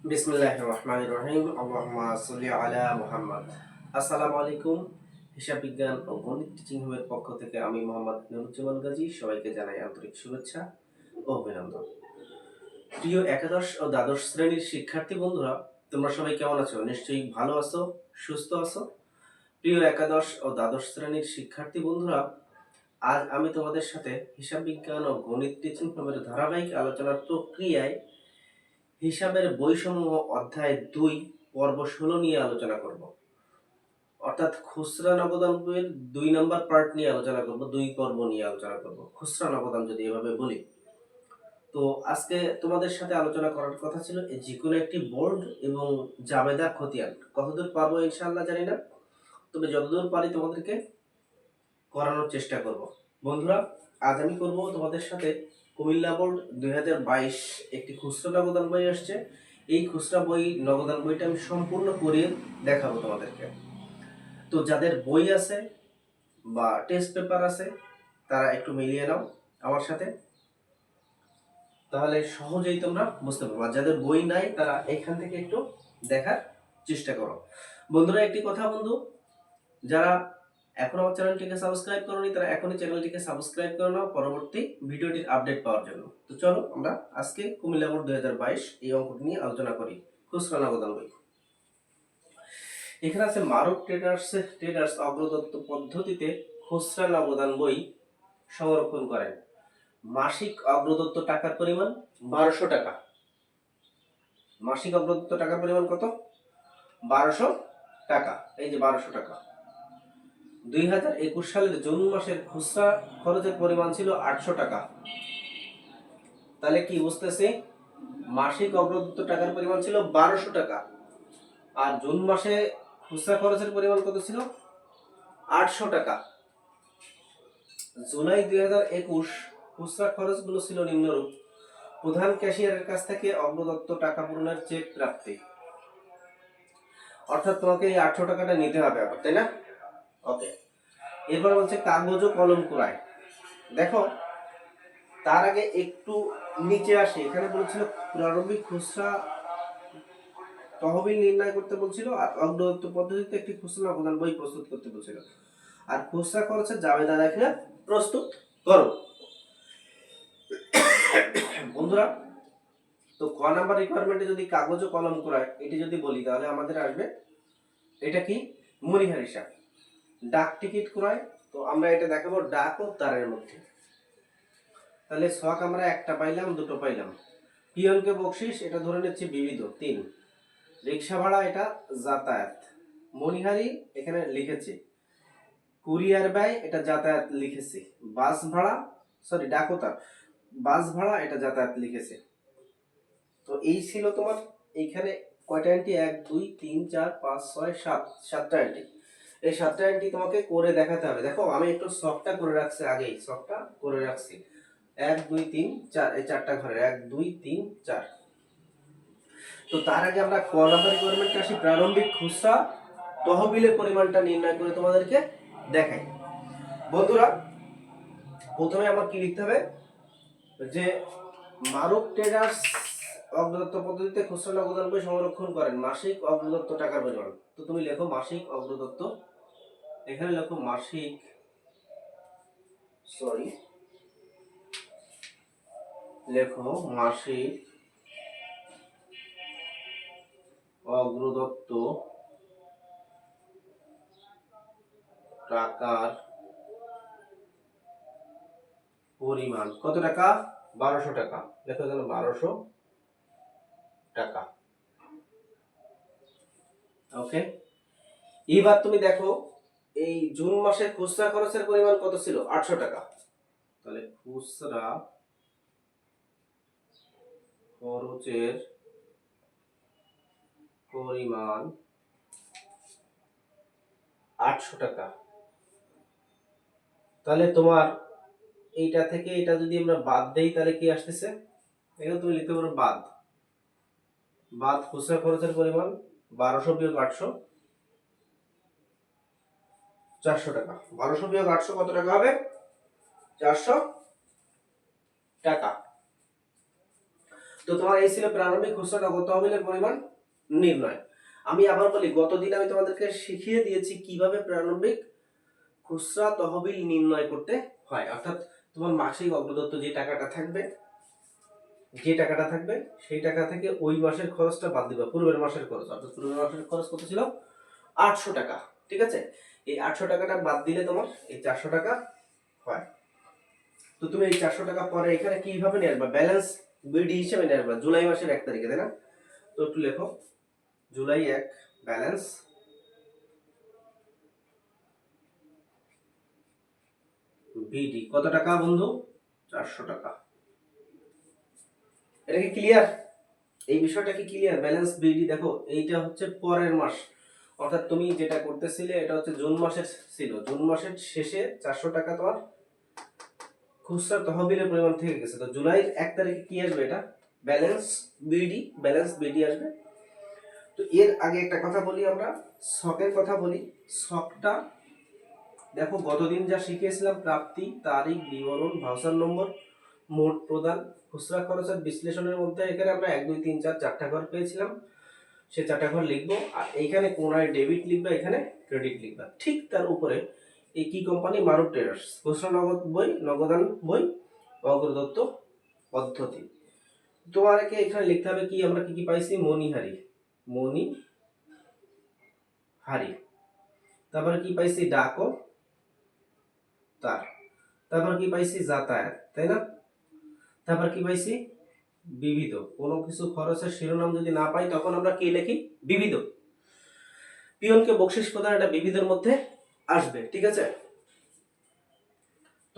বিসমিল্লাহির রহমানির রহিম। আল্লাহুম্মা সাল্লি আলা মুহাম্মদ। আসসালামু আলাইকুম। হিসাব বিজ্ঞান ও গণিত টিচিং হবের পক্ষ থেকে আমি মোহাম্মদ নুরুজ্জামান গাজী সবাইকে জানাই আন্তরিক শুভেচ্ছা ও অভিনন্দন। প্রিয় একাদশ ও দ্বাদশ শ্রেণীর শিক্ষার্থী বন্ধুরা, তোমরা সবাই কেমন আছো? নিশ্চয়ই ভালো আছো, সুস্থ আছো। প্রিয় একাদশ ও দ্বাদশ শ্রেণীর শিক্ষার্থী বন্ধুরা, আজ আমি তোমাদের সাথে হিসাব বিজ্ঞান ও গণিত টিচিং হবের ধারাবাহিক আলোচনার প্রক্রিয়ায় হিসাবের বইসমূহ অধ্যায় 2 পর্ব 16 নিয়ে আলোচনা করব। অর্থাৎ খুচরা নগদান বইয়ের 2 নম্বর পার্ট নিয়ে আলোচনা করব, 2 পর্ব নিয়ে আলোচনা করব, খুচরা নগদান যদি এভাবে বলি। তো আজকে তোমাদের সাথে আলোচনা করার কথা ছিল যে কোনো একটি বোর্ড এবং জাবেদা খতিয়ান। কতদূর পারবো ইনশাআল্লাহ জানি না, তবে যতদূর পারি তোমাদেরকে করানোর চেষ্টা করব। বন্ধুরা, আজ আমি করব তোমাদের সাথে কুমিল্লা বোর্ড 2022 একটি খুচরা নগদান বই আসছে। এই খুচরা বই নগদান বইটা আমি সম্পূর্ণ করিয়ে দেখাবো তোমাদেরকে। তো যাদের বই আছে বা টেস্ট পেপার আছে তারা একটু মিলিয়ে নাও আমার সাথে, তাহলে সহজেই তোমরা বুঝতে পারবে। আর যাদের বই নাই তারা এখান থেকে একটু দেখার চেষ্টা করো। বন্ধুরা, একটি কথা বন্ধু, যারা এখন আমার চ্যানেলটিকে সাবস্ক্রাইব করোনি তারা এখনই চ্যানেলটিকে সাবস্ক্রাইব করে নাও পরবর্তী ভিডিওটির আপডেট পাওয়ার জন্য। তো চলো আমরা আজকে কুমিল্লা বোর্ড 2022 এই অঙ্কটি নিয়ে আলোচনা করি। খুচরা নগদান বই এখানে আছে মারুফ ট্রেডার্স অগ্রদত্ত পদ্ধতিতে খুচরা নগদান বই সংরক্ষণ করেন। মাসিক অগ্রদত্ত টাকার পরিমাণ 1200 টাকা। মাসিক অগ্রদত্ত টাকার পরিমাণ কত? 1200 টাকা। এই যে 1200 টাকা। 2021 সালের জুন মাসের খুচরা খরচের পরিমাণ ছিল 800 টাকা। তাহলে কি বুঝতেছি? মাসিক অগ্রদত্ত টাকার পরিমাণ ছিল 1200 টাকা, আর জুন মাসে খুচরা খরচের পরিমাণ কত ছিল? 800 টাকা। জুলাই 2021 খুচরা খরচগুলো ছিল নিম্নরূপ: প্রধান ক্যাশিয়ারের কাছ থেকে অগ্রদত্ত টাকা পূরণের চেক প্রাপ্তি। অর্থাৎ তোমাকে এই 800 টাকাটা নিতে হবে আবার, তাই না? ওকে। এরপর বলছে কাগজ ও কলম ক্রয়। দেখো, তার আগে একটু নিচে আসে। এখানে বলেছিল প্রারম্ভিক খুচরা তহবিল নির্ণয় করতে বলছিল, আর অগ্রদত্ত পদ্ধতিতে একটি খুচরা নগদান বই প্রস্তুত করতে বলছিল, আর খুচরা খরচের জাবেদা দেখলে প্রস্তুত করো। বন্ধুরা, তো ক নাম্বার রিকোয়ারমেন্টে যদি কাগজ ও কলম ক্রয় এটি যদি বলি তাহলে আমাদের আসবে এটা কি? মনিহার হিসাব। ডাক টিকিট ক্রয়, তো আমরা এটা দেখাবো ডাক ও তারের মধ্যে। তাহলে ছক আমরা একটা পাইলাম, দুটো পাইলাম। পিয়নকে বকশিস এটা ধরে নিচ্ছি বিবিধ 3। রিক্সা ভাড়া এটা যাতায়াত। মনিহারি এখানে লিখেছি। কুরিয়ার ব্যয় এটা যাতায়াত লিখেছি। বাস ভাড়া, সরি ডাকতার, বাস ভাড়া এটা যাতায়াত লিখেছে। তো এই ছিল তোমার এইখানে কয়টা এন্ট্রি? 1 2 3 4 5 6 7, 7টা এন্ট্রি। এই 7টা এন্ট্রি তোমাকে করে দেখাতে হবে। দেখো, আমি একটু শখটা করে রাখছি, আগেই শখটা করে রাখছি। 1 2 3 4, এই 4টা ঘরে 1 2 3 4। তো তার আগে আমরা ক নাম্বার রিকোয়ারমেন্টে আসি, প্রারম্ভিক খুচরা তহবিলের পরিমাণটা নির্ণয় করে তোমাদেরকে দেখাই। বন্ধুরা, প্রথমে আমার কি লিখতে হবে যে মারুফ ট্রেডার্স অগ্রদত্ত পদ্ধতিতে খুচরা নগদান বই সংরক্ষণ করেন। মাসিক অগ্রদত্ত টাকার পরিমাণ। তো তুমি লেখো মাসিক অগ্রদত্ত, এখানে লেখো মাসিক, সরি লেখো মাসিক অগ্রদত্ত টাকার পরিমাণ কত টাকা? 1200 টাকা। লেখো এখানে 1200 টাকা। ওকে। এবার তুমি দেখো এই জুন মাসে খুচরা খরচের পরিমাণ কত ছিল? 800 টাকা। তাহলে খুচরা খরচের পরিমাণ 800 টাকা। তাহলে তোমার এইটা থেকে এটা যদি আমরা বাদ দেই তাহলে কি আসতেছে? এখানে তুমি লিখতে পারো বাদ। বাদ খুচরা খরচের পরিমাণ 1200 বিয়োগ 800, 400 টাকা। 1200 বিয়োগ 800 কত টাকা হবে? 400 টাকা। তো তোমার এই ছিল প্রারম্ভিক খুচরা নগদ তহবিলের পরিমাণ নির্ণয়। আমি আবার বলি, গতদিন আমি তোমাদেরকে শিখিয়ে দিয়েছি কিভাবে প্রারম্ভিক খুচরা তহবিল নির্ণয় করতে হয়। অর্থাৎ তোমার মাসিক অগ্রদত্ত যে টাকাটা থাকবে সেই টাকা থেকে ওই মাসের খরচটা বাদ দিবা, পূর্বের মাসের খরচ। অর্থাৎ পূর্বের মাসের খরচ কত ছিল? 800 টাকা। ঠিক আছে, এই 800 টাকাটা বাদ দিলে তোমার এই 400 টাকা হয়। তো তুমি এই 400 টাকা পরে এখানে কিভাবে নিয়ে আসবা? ব্যালেন্স বিডি হিসেবে নিয়ে আসবা জুলাই মাসের 1 তারিখে, তাই না? তো একটু লেখো, জুলাই 1 ব্যালেন্স বিডি কত টাকা বন্ধু? 400 টাকা। এটা কি ক্লিয়ার? এই বিষয়টা কি ক্লিয়ার? ব্যালেন্স বিডি দেখো, এইটা হচ্ছে পরের মাস। অর্থাৎ তুমি যেটা করতেছিলে এটা হচ্ছে জুন মাসের ছিল, জুন মাসের শেষে 400 টাকা তোমার খুচরা তহবিলের পরিমাণ থেকে গেছে। তো জুলাইয়ের 1 তারিখে কি আসবে? এটা ব্যালেন্স বিডি আসবে। তো এর আগে একটা কথা বলি, আমরা শকের কথা বলি। শকটা দেখো, গতদিন যা শিখিয়েছিলাম, প্রাপ্তি, তারিখ, বিবরণ, ভাউচার নম্বর, মোট প্রদান, খুচরা খরচের বিশ্লেষণের মধ্যে এখানে আমরা 1 2 3 4 4টা ঘর পেয়েছিলাম। সে 4টা ঘর লিখবো, আর এইখানে কোনায় ডেবিট লিখবা, এখানে ক্রেডিট লিখবা। ঠিক তার উপরে এই কি কোম্পানি? মারুফ ট্রেডার্স, খুচরা নগদ বই, নগদান বই, অগ্রদত্ত পদ্ধতি। তোমাকে এখানে লিখতে হবে কি, আমরা কি কি পাইছি? মণিহারি, তারপরে কি পাইছি? ডাকো তার, তারপর কি পাইছি? যাতায়াত, তাই না? তারপর কি পাইছি? বিবিধ। কোনো কিছু খরচের শিরোনাম যদি না পাই তখন আমরা কি লিখি? বিবিধ। পিয়নকে বকশিস প্রদান, এটা বিবিধের মধ্যে আসবে। ঠিক আছে,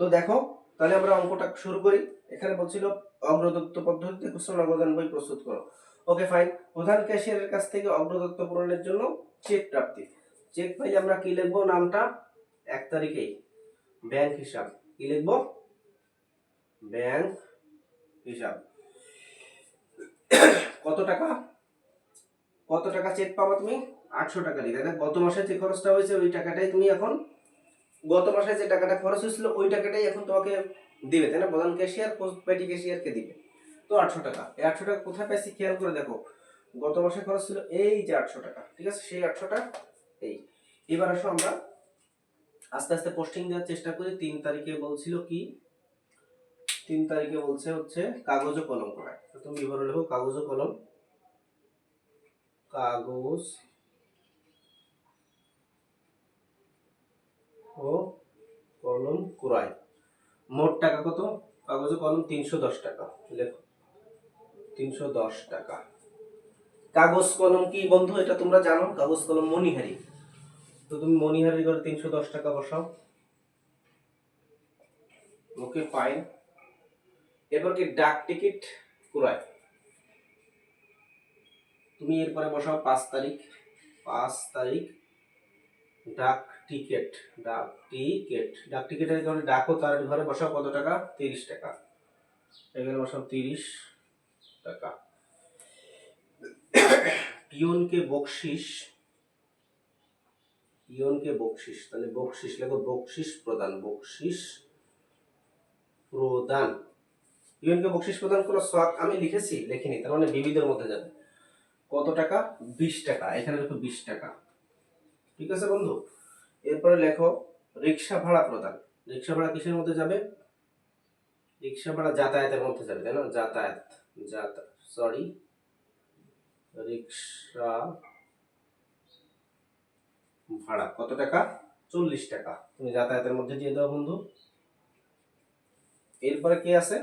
তো দেখো তাহলে আমরা অঙ্কটা শুরু করি। এখানে বলছিল অগ্রদত্ত পদ্ধতিতে খুচরা নগদান বই প্রস্তুত করো। Okay fine. প্রধান ক্যাশিয়ারের কাছ থেকে অগ্রদত্ত পূরণের জন্য চেক প্রাপ্তি। চেক পাইলে আমরা কি লিখবো? নামটা 1 তারিখেই। ব্যাংক হিসাব কি লিখবো? ব্যাংক হিসাব। কত টাকা চেক পাবা তুমি? 800 টাকা দিলে, তাই না? গত মাসে যে খরচটা হয়েছে ওই টাকাটাই তুমি এখন, গত মাসে যে টাকাটা খরচ হয়েছিল ওই টাকাটাই এখন তোমাকে দিবে, তাই না? প্রধান ক্যাশিয়ার পোস্ট পেটি ক্যাশিয়ারকে দিবে। তো 800 টাকা, এই 800 টাকা কোথায় পাইছি খেয়াল করে দেখো। গত মাসে খরচ ছিল এই যে 800 টাকা, ঠিক আছে? সেই 800 টাকা এই। এবার আসো আমরা আস্তে আস্তে পোস্টিং দেওয়ার চেষ্টা করি। 3 তারিখে বলছিল কি? 3 তারিখে বলছে হচ্ছে কাগজ ও কলম করায়। তো তুমি বিবরণ লেখো, কাগজ ও কলম ক্রয়। মোট টাকা কত? কাগজ ও কলম 310 টাকা। লেখো 310 টাকা। কাগজ কলম কি বন্ধু? এটা তোমরা জানো, কাগজ কলম মণিহারি। তো তুমি মণিহারি করে 310 টাকা বসাও। Okay fine. এরপর কি? ডাক টিকিট ক্রয়। তুমি এরপরে বসাও 5 তারিখ। ডাক টিকিটের ঘরে ডাকো তার ঘরে বসাও কত টাকা? 30 টাকা। এখানে বসাও 30 টাকা। পিয়নকে বকশিস, তাহলে বকশিস লেখো, বকশিস প্রদান। পিয়নকে বকশিস প্রদান কোনো শখ আমি লিখিনি, তার মানে বিবিধের মধ্যে যাবে। কত টাকা? 20 টাকা। এখানে লেখো 20 টাকা। ঠিক আছে বন্ধু? এরপরে লেখো রিক্সা ভাড়া প্রদান। রিক্সা ভাড়া কিসের মধ্যে যাবে? রিক্সা ভাড়া যাতায়াতের মধ্যে যাবে, তাই না? রিক্সা ভাড়া কত টাকা? 40 টাকা। তুমি যাতায়াতের মধ্যে দিয়ে দাও বন্ধু। এরপরে কি আছে?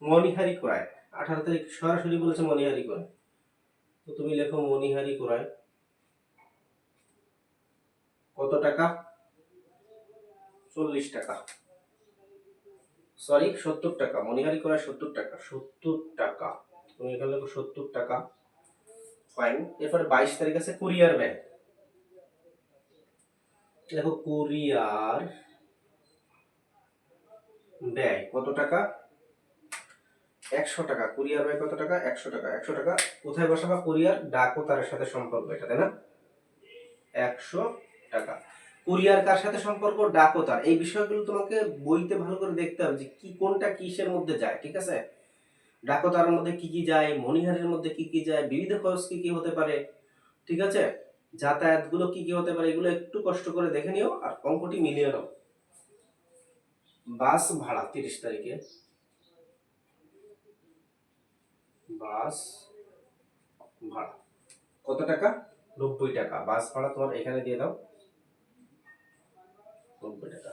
মণিহারি ক্রয়। 18 তারিখ সরাসরি বলেছে মণিহারি ক্রয়। তো তুমি লেখো মণিহারি ক্রয় কত টাকা? 40 টাকা। 70 টাকা। মণিহারি ক্রয় 70 টাকা। তুমি এখানে লেখো 70 টাকা। ফাইন। এরপরে 22 তারিখ আছে কুরিয়ার ব্যয়। দেখো কুরিয়ার ব্যয় কত টাকা? 100 টাকা। কুরিয়ার ব্যয় কত টাকা? 100 টাকা। 100 টাকা কোথায় বসাবা? কুরিয়ার ডাক ও তার সাথে সম্পর্ক, এটা, তাই না? 100 টাকা। কুরিয়ার কার সাথে সম্পর্ক? ডাক ও তার। এই বিষয়গুলো তোমাকে বইতে ভালো করে দেখতে হবে যে কি কোনটা কিসের মধ্যে যায়। ঠিক আছে? ডাকতার মধ্যে কি কি যায়, মনিহারের মধ্যে কি কি যায়, বিবিধ খরচ কি কি হতে পারে, ঠিক আছে, যাতায়াত গুলো কি কি হতে পারে, এগুলো একটু কষ্ট করে দেখে নিও আর অঙ্কটি মিলিয়ে নাও। বাস ভাড়া 30 তারিখে, বাস ভাড়া কত টাকা? 90 টাকা। বাস ভাড়া তোমার এখানে দিয়ে দাও, 90 টাকা।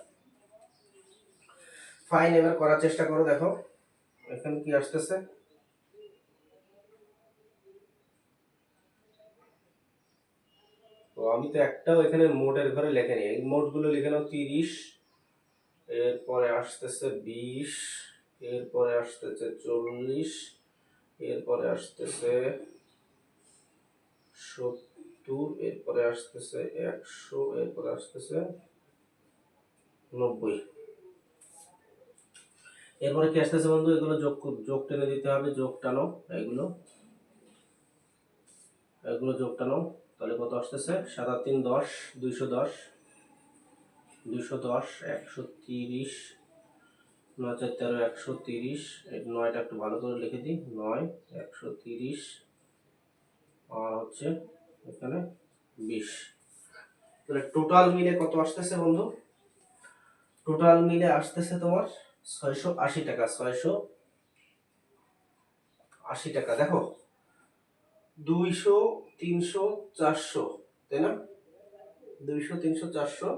ফাইন, এবার করার চেষ্টা করো, দেখো এখানে কি আসতেছে। তো আমি তো একটাও এখানে মোটের ঘরে লেখে নিই, এই মোটগুলো লিখে নাও। 30, এরপরে আসতেছে 20, এরপরে আসতেছে 40, এরপরে আসতেছে 70, এরপরে আসতেছে 100, এরপরে আসতেছে 90। এরপরে কি আসতেছে বন্ধু? এগুলো যোগ যোগ টেনে দিতে হবে, যোগ টানো, এগুলো এগুলো যোগ টানো, তাহলে কত আসতেছে? 7 আর 3 10, 210, 210, 130, 9 4 13, 130, এই 9টা একটু ভালো করে লিখে দিই, 9 130 আর হচ্ছে এখানে 20। তাহলে টোটাল মিলে কত আসতেছে বন্ধু? টোটাল মিলে আসতেছে তোমার 680 টাকা। 680 টাকা। দেখো 200 300 400, তাই না? 200 300 400,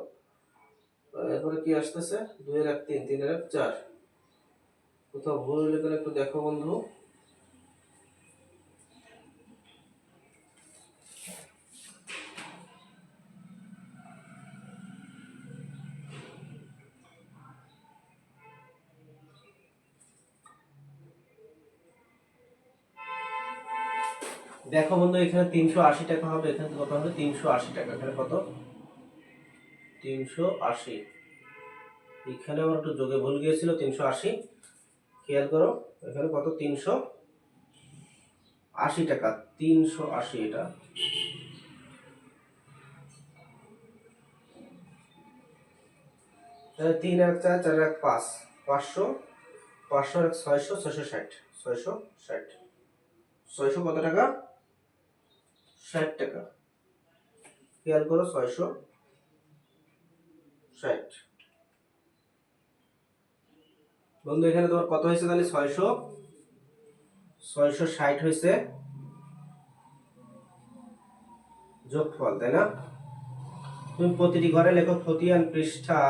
এরপরে কি আসতেছে? 2 এর 1 3, 3 এর 1 4। কোথাও ভুল হলে কিনা একটু দেখো বন্ধু। দেখো বন্ধু, এখানে 380 টাকা হবে, এখানে কত হবে? 380 টাকা। এখানে কত? 380। এখানে আমার একটু যোগে ভুল গিয়েছিল, 380। খেয়াল করো এখানে কত? 380 টাকা। 380 এটা। তাহলে 3 1 4, 4 1 5, 500, 500 1 600, 660, 660, 600 কত টাকা? 60 টাকা। খেয়াল করো, 660। বন্ধু এখানে তোমার কত হয়েছে তাহলে? 660 হয়েছে যোগফল, তাই না? তুমি প্রতিটি ঘরে লেখো খতিয়ান পৃষ্ঠা,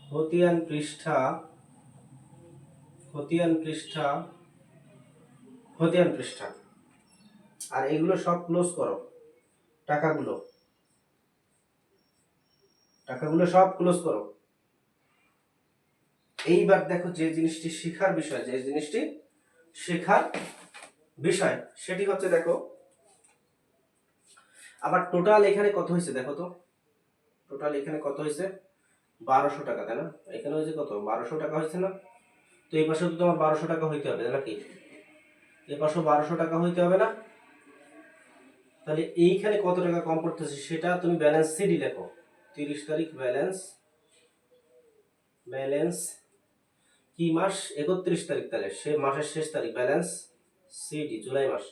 খতিয়ান পৃষ্ঠা, খতিয়ান পৃষ্ঠা, খতিয়ান পৃষ্ঠা। আর এগুলো সব ক্লোজ করো, টাকাগুলো টাকাগুলো সব ক্লোজ করো। এইবার দেখো যে জিনিসটি শেখার বিষয়, যে জিনিসটি শেখার বিষয় সেটি হচ্ছে, দেখো আবার টোটাল এখানে কত হয়েছে দেখো তো। টোটাল এখানে কত হয়েছে? 1200 টাকা, তাই না? এখানে হয়েছে কত? 1200 টাকা হয়েছে না? তো এই পাশে তো তোমার 1200 টাকা হইতে হবে নাকি? এই পাশে 1200 টাকা হইতে হবে না? তাহলে এইখানে কত টাকা কম পড়তেছে সেটা তুমি ব্যালেন্স সিডি লেখো। 30 তারিখ ব্যালেন্স, ব্যালেন্স কি মাস? 31 তারিখ, তাহলে সে মাসের শেষ তারিখ, ব্যালেন্স সিডি জুলাই মাস।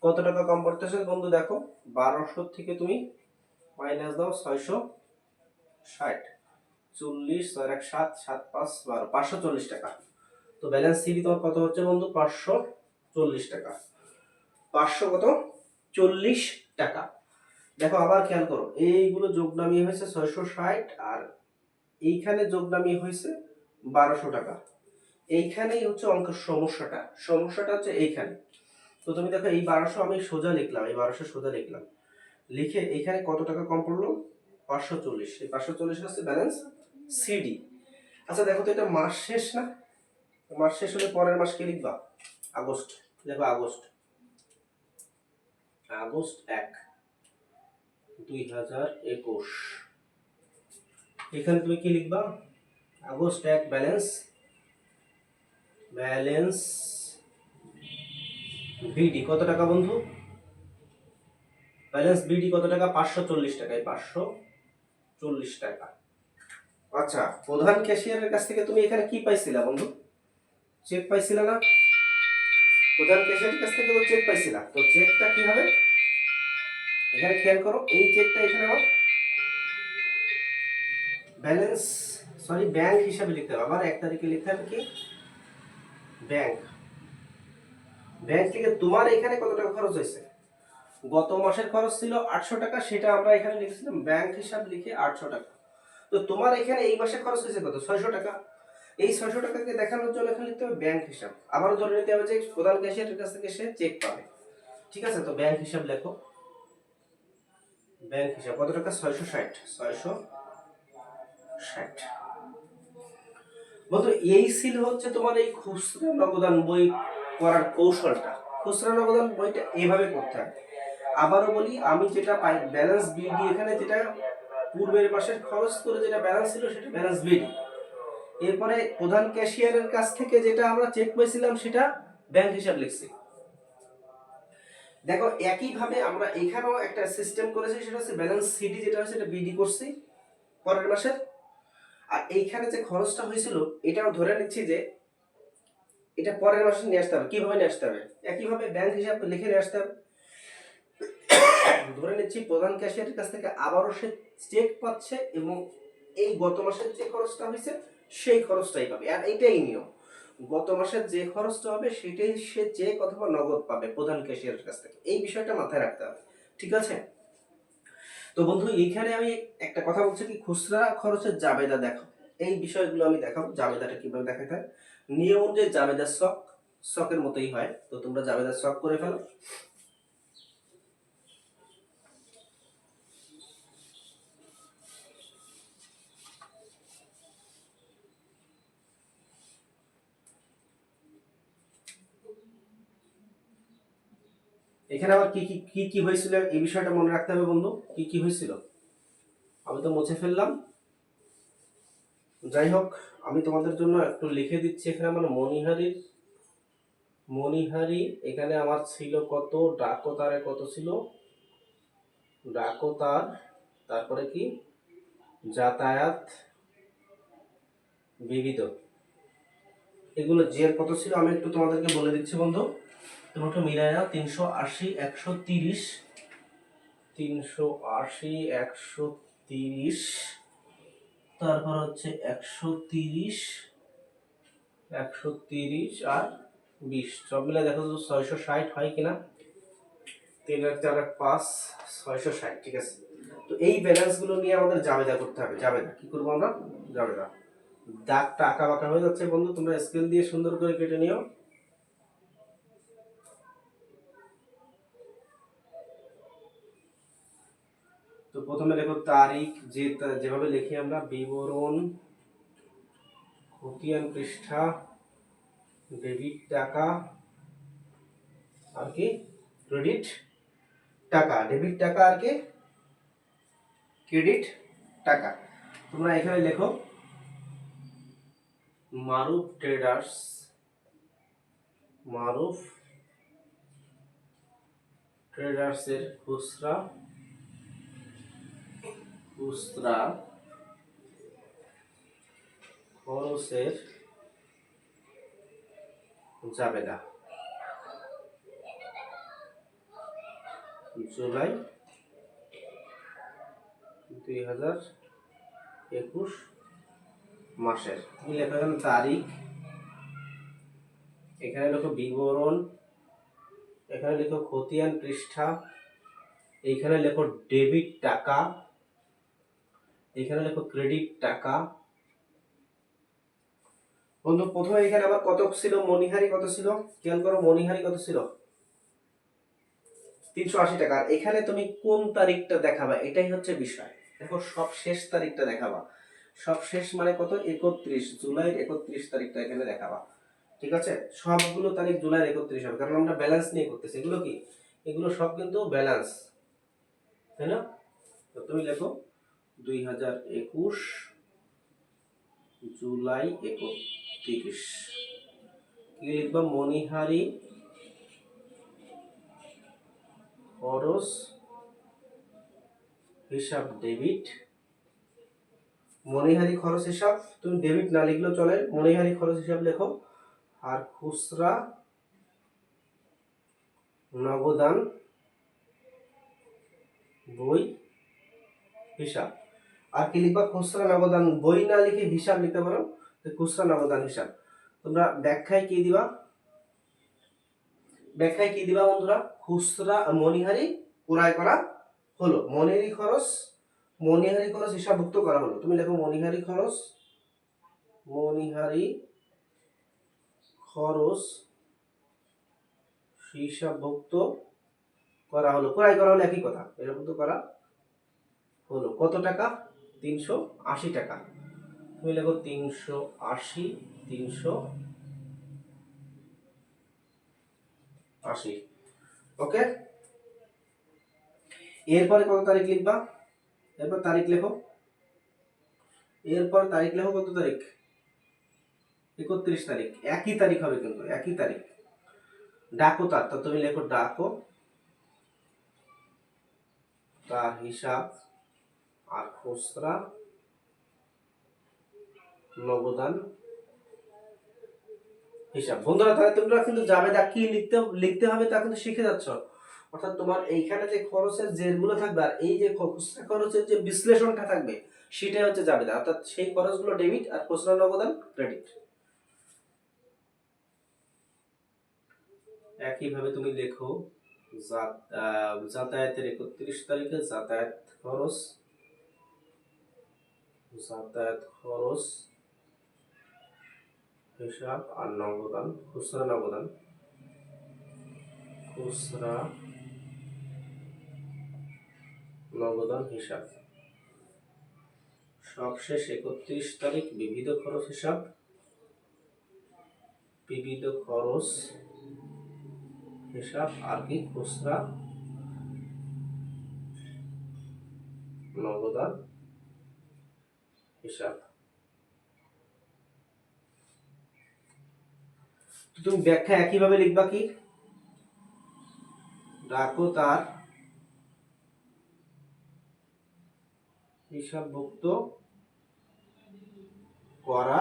কত টাকা কম পড়তেছে বন্ধু? দেখো 1200 থেকে তুমি মাইনাস দাও 660, 40, 6 1 7, 7 5 12, 540 টাকা। তো ব্যালেন্স সিডি তোমার কত হচ্ছে বন্ধু? 540 টাকা। 500 কত? 40 টাকা। দেখো আবার খেয়াল করো, এইগুলো যোগ নামিয়ে হয়েছে 660, আর এইখানে যোগ নামিয়ে হয়েছে 1200 টাকা। এইখানেই হচ্ছে অঙ্কের সমস্যাটা। সমস্যাটা হচ্ছে এইখানে। তো তুমি দেখো এই 1200 আমি সোজা লিখলাম, এই 1200 সোজা লিখলাম, লিখে এখানে কত টাকা কম পড়লো? 540। এই 540 হচ্ছে ব্যালেন্স সিডি। আচ্ছা দেখো তো, এটা মাস শেষ না? মাস শেষ হলে পরের মাস কি লিখবা? আগস্ট। লেখো আগস্ট, আগস্ট 1, 2021। এখানে তুমি কি লিখবা? আগস্ট 1 ব্যালেন্স, ব্যালেন্স বিডি কত টাকা বন্ধু? ব্যালেন্স বিডি কত টাকা? 540 টাকা। 540 টাকা। আচ্ছা, প্রধান ক্যাশিয়ারের কাছ থেকে তুমি এখানে কি পাইছিলা বন্ধু? চেক পাইছিল না, প্রধান ক্যাশিয়ারের কাছ থেকে তো চেক পাইছিলাম। তো চেকটা কি হবে, এখানে খেয়াল করো, এই চেকটা এখানে আমার ব্যালেন্স ব্যাংক হিসাবে লিখতে হবে। আবার 1 তারিখে লিখতে হবে কি ব্যাংক। ব্যাংক থেকে তোমার এখানে কত টাকা খরচ হয়েছে, গত মাসের খরচ ছিল 800 টাকা, সেটা আমরা এখানে লিখেছিলাম ব্যাংক হিসাব লিখে 800 টাকা। তো তোমার এখানে এই মাসে খরচ হয়েছে কত, 600 টাকা। এই 600 টাকাকে দেখানোর জন্য এখানে লিখতে হবে ব্যাংক হিসাব। আবারও ধরে নিতে হবে যে প্রধান ক্যাশিয়ারের কাছ থেকে সে চেক পাবে। ঠিক আছে, তো ব্যাংক হিসাব লেখো। ব্যাংক হিসাব কত টাকা, 660। বন্ধু এই ছিল হচ্ছে তোমার এই খুচরা নগদান বই করার কৌশলটা। খুচরা নগদান বইটা এইভাবে করতে হয়। আবারও বলি, আমি যেটা পাই ব্যালেন্স বিডি, এখানে যেটা পূর্বের মাসের খরচ করে যেটা ব্যালেন্স ছিল সেটা ব্যালেন্স বিডি। এরপরে প্রধান ক্যাশিয়ারের কাছ থেকে যেটা আমরা চেক পেয়েছিলাম সেটা ব্যাংক হিসাব লিখছি। দেখো একইভাবে আমরা এখানেও একটা সিস্টেম করেছি, সেটা হচ্ছে ব্যালেন্স সিডি, যেটা হচ্ছে এটা বিডি করছি পরের মাসের। আর এইখানে যে খরচটা হয়েছিল এটাও ধরে নিচ্ছি যে এটা পরের মাসে নিয়ে আসতে হবে। কিভাবে নিয়ে আসতে হবে, একইভাবে ব্যাংক হিসাব লিখে নিয়ে আসতে হবে। ধরে নিচ্ছি প্রধান ক্যাশিয়ারের কাছ থেকে আবারও সে চেক পাচ্ছে এবং এই গত মাসের যে খরচটা হয়েছে সেই খরচটাই পাবে। আর এইটাই নিয়ম, গত মাসের যে খরচটা হবে সেটাই সে চেক অথবা নগদ পাবে প্রধান ক্যাশিয়ারের কাছ থেকে। এই বিষয়টা মাথায় রাখতে হবে, ঠিক আছে? তো বন্ধু এইখানে আমি একটা কথা বলছি কি, খুচরা খরচের জাবেদা দেখো, এই বিষয়গুলো আমি দেখাবো। জাবেদাটা কিভাবে দেখাতে হয়, নিয়ম অনুযায়ী জাবেদার শকের মতোই হয়। তো তোমরা জাবেদার শক করে ফেলো। এখানে আবার কি কি কি কি হয়েছিল এই বিষয়টা মনে রাখতে হবে বন্ধু। কি কি হয়েছিল আমি তো মুছে ফেললাম, যাই হোক আমি তোমাদের জন্য একটু লিখে দিচ্ছি। এখানে আমার মণিহারি এখানে আমার ছিল কত, ডাকতারে কত ছিল, ডাকতার, তারপরে কি যাতায়াত বিবিধ, এগুলো জের কত ছিল আমি একটু তোমাদেরকে বলে দিচ্ছি বন্ধু। তোমরা একটু মিলাই নাও, 380, 130, 380, 130, তারপর হচ্ছে 130, 130 আর 20, সব মিলে দেখো তো 660 হয় কিনা। 3 আর 4 আর 5, 660। ঠিক আছে, তো এই ব্যালেন্স গুলো নিয়ে আমাদের জাবেদা করতে হবে। জাবেদা কি করবো আমরা, জাবেদা। দাগটা আঁকা বাঁকা হয়ে যাচ্ছে বন্ধু, তোমরা স্কেল দিয়ে সুন্দর করে কেটে নিও। তো প্রথমে লেখো তারিখ, যেভাবে লিখি আমরা, বিবরণ, খতিয়ান পৃষ্ঠা, ডেবিট টাকা আর কি ক্রেডিট টাকা, ডেবিট টাকা আর কি ক্রেডিট টাকা। তোমরা এখানে লেখো মারুফ ট্রেডার্স এর খুচরা খরচের জাবেদা জুলাই 2021 মাসের। তুমি লেখো এখানে তারিখ, এখানে লেখো বিবরণ, এখানে লেখো খতিয়ান পৃষ্ঠা, এইখানে লেখো ডেবিট টাকা, এখানে লেখো ক্রেডিট টাকা। বন্ধু প্রথমে এখানে আবার কত ছিল, মণিহারি কত ছিল, খেয়াল করো মণিহারি কত ছিল, 380 টাকা। এখানে তুমি কোন তারিখটা দেখাবা এটাই হচ্ছে বিষয়। দেখো সব শেষ তারিখটা দেখাবা, সব শেষ মানে কত, 31 জুলাই 31 তারিখটা এখানে দেখাবা। ঠিক আছে, সবগুলো তারিখ জুলাই 31 হবে, কারণ আমরা ব্যালেন্স নিয়ে করতেছি। এগুলো কি, এগুলো সব কিন্তু ব্যালেন্স, তাই না? তো তুমি লেখো 2021 জুলাই 31। কি লিখবা, মণিহারি খরচ হিসাব ডেবিট। মণিহারি খরচ হিসাব, তুমি ডেবিট না লিখলেও চলে, মণিহারি খরচ হিসাব লেখো আর খুচরা নগদান বই হিসাব। আর কি লিখবা? খুচরা নগদান বই না লিখে হিসাব লিখতে পারো, খুচরা নগদান হিসাব। তোমরা ব্যাখ্যায় কি দিবা? ব্যাখ্যায় কি দিবা বন্ধুরা? খুচরা মনিহারি ক্রয় করা হলো, মনিহারি খরচ হিসাবভুক্ত করা হলো। তুমি লেখো মনিহারি খরচ হিসাবভুক্ত করা হলো। ক্রয় করা হলো একই কথা, হিসাবভুক্ত করা হলো। কত টাকা? 380 টাকা। তুমি লেখো 380। ওকে, এরপরে কত তারিখ লিখবা? এরপর তারিখ লেখো। কত তারিখ? 31 তারিখ। একই তারিখ হবে কিন্তু, একই তারিখ। ডাকো তার, তো তুমি লেখো ডাকো তার হিসাব আর খুচরা নগদান হিসাব। বন্ধুরা তাহলে তোমরা কিন্তু জাবেদা কি লিখতে হবে তা কিন্তু শিখে যাচ্ছ। অর্থাৎ তোমার এইখানে যে খরচের যেগুলো থাকবে আর এই যে খুচরা খরচের যে বিশ্লেষণটা থাকবে সেটাই হচ্ছে জাবেদা। অর্থাৎ সেই খরচগুলো ডেবিট আর খুচরা নগদান ক্রেডিট। একইভাবে তুমি লেখো যাতায়াতের 31 তারিখে যাতায়াত খরচ হিসাব আর নগদান খুচরা নগদান হিসাব। সবশেষ 31 তারিখ বিবিধ খরচ হিসাব, আর কি খুচরা নগদান হিসাব। তুমি ব্যাখ্যা একইভাবে লিখবা কি? ডাকো তার হিসাবভুক্ত করা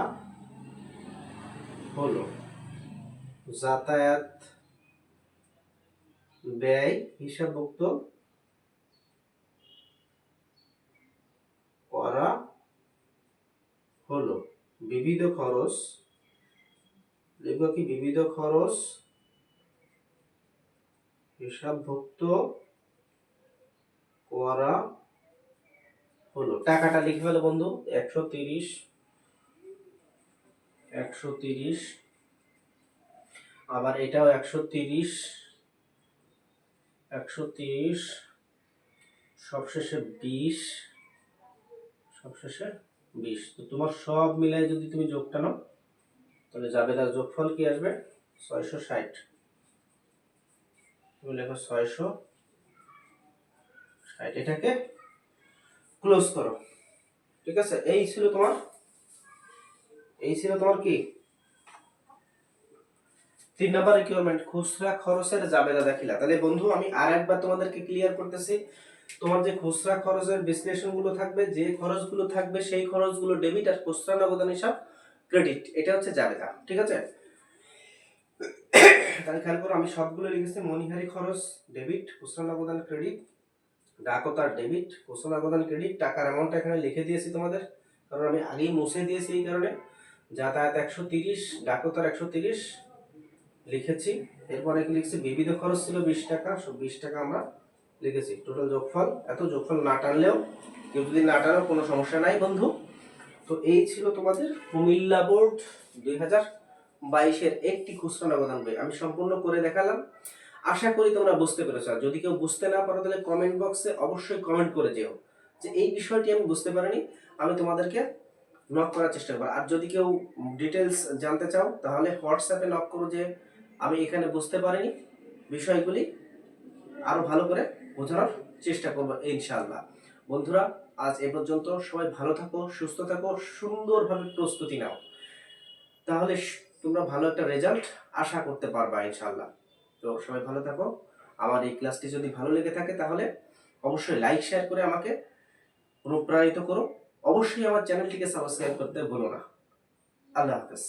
হলো। যাতায়াত ব্যয় হিসাবভুক্ত করা হলো। বিবিধ খরচ লিখবা কি? বিবিধ খরচ হিসাবভুক্ত করা হলো। টাকাটা লিখে ফেলো বন্ধু, 130। আবার এটাও 130, সবশেষে 20। তো তোমার সব মিলাই যদি তুমি যোগটা নাও তাহলে জাবেদার যোগফল কি আসবে? 660। তুমি লেখো 660। এটাকে ক্লোজ করো। ঠিক আছে, এই ছিল তোমার কি 3 নাম্বার রিকোয়ারমেন্ট, খুচরা খরচের জাবেদা দেখিলা। তাহলে বন্ধু আমি আরেকবার তোমাদেরকে ক্লিয়ার করতেছি। তোমার যে খুচরা খরচের বিশ্লেষণগুলো থাকবে, যে খরচগুলো থাকবে সেই খরচগুলো ডেবিট আর খুচরা নগদান হিসাব ক্রেডিট। এটা হচ্ছে জাবেদা। ঠিক আছে, তাহলে খেয়াল করো আমি সবগুলো লিখেছি। মনিহারি খরচ ডেবিট, খুচরা নগদান ক্রেডিট, ডাকতার ডেবিট, খুচরা নগদান ক্রেডিট। টাকার অ্যামাউন্টটা এখানে লিখে দিয়েছি তোমাদের, কারণ আমি আগেই মুছে দিয়েছি এই কারণে। যাতায়াত 130, ডাকতার 130 লিখেছি। এরপরে কি লিখছি? বিবিধ খরচ ছিল 20 টাকা, সব 20 টাকা আমরা লিখেছি। টোটাল যোগফল এত। যোগফল না টানলেও, কেউ যদি না টানো কোনো সমস্যা নাই বন্ধু। তো এই ছিল তোমাদের কুমিল্লা বোর্ড 2022-এর একটি খুচরা নগদান বই। আমি সম্পূর্ণ করে দেখালাম, আশা করি তোমরা বুঝতে পেরেছো। আর যদি কেউ বুঝতে না পারো তাহলে কমেন্ট বক্সে অবশ্যই কমেন্ট করে যেও যে এই বিষয়টি আমি বুঝতে পারিনি, আমি তোমাদেরকে নক করার চেষ্টা করবো। আর যদি কেউ ডিটেলস জানতে চাও তাহলে হোয়াটসঅ্যাপে নক করো যে আমি এখানে বুঝতে পারিনি, বিষয়গুলি আরো ভালো করে বোঝানোর চেষ্টা করবো ইনশাআল্লাহ। বন্ধুরা আজ এ পর্যন্ত। সবাই ভালো থাকো, সুস্থ থাকো, সুন্দরভাবে প্রস্তুতি নাও, তাহলে তোমরা ভালো একটা রেজাল্ট আশা করতে পারবা ইনশাআল্লাহ। তো সবাই ভালো থাকো। আমার এই ক্লাসটি যদি ভালো লেগে থাকে তাহলে অবশ্যই লাইক শেয়ার করে আমাকে অনুপ্রাণিত করো। অবশ্যই আমার চ্যানেলটিকে সাবস্ক্রাইব করতে ভুলো না। আল্লাহ হাফেজ।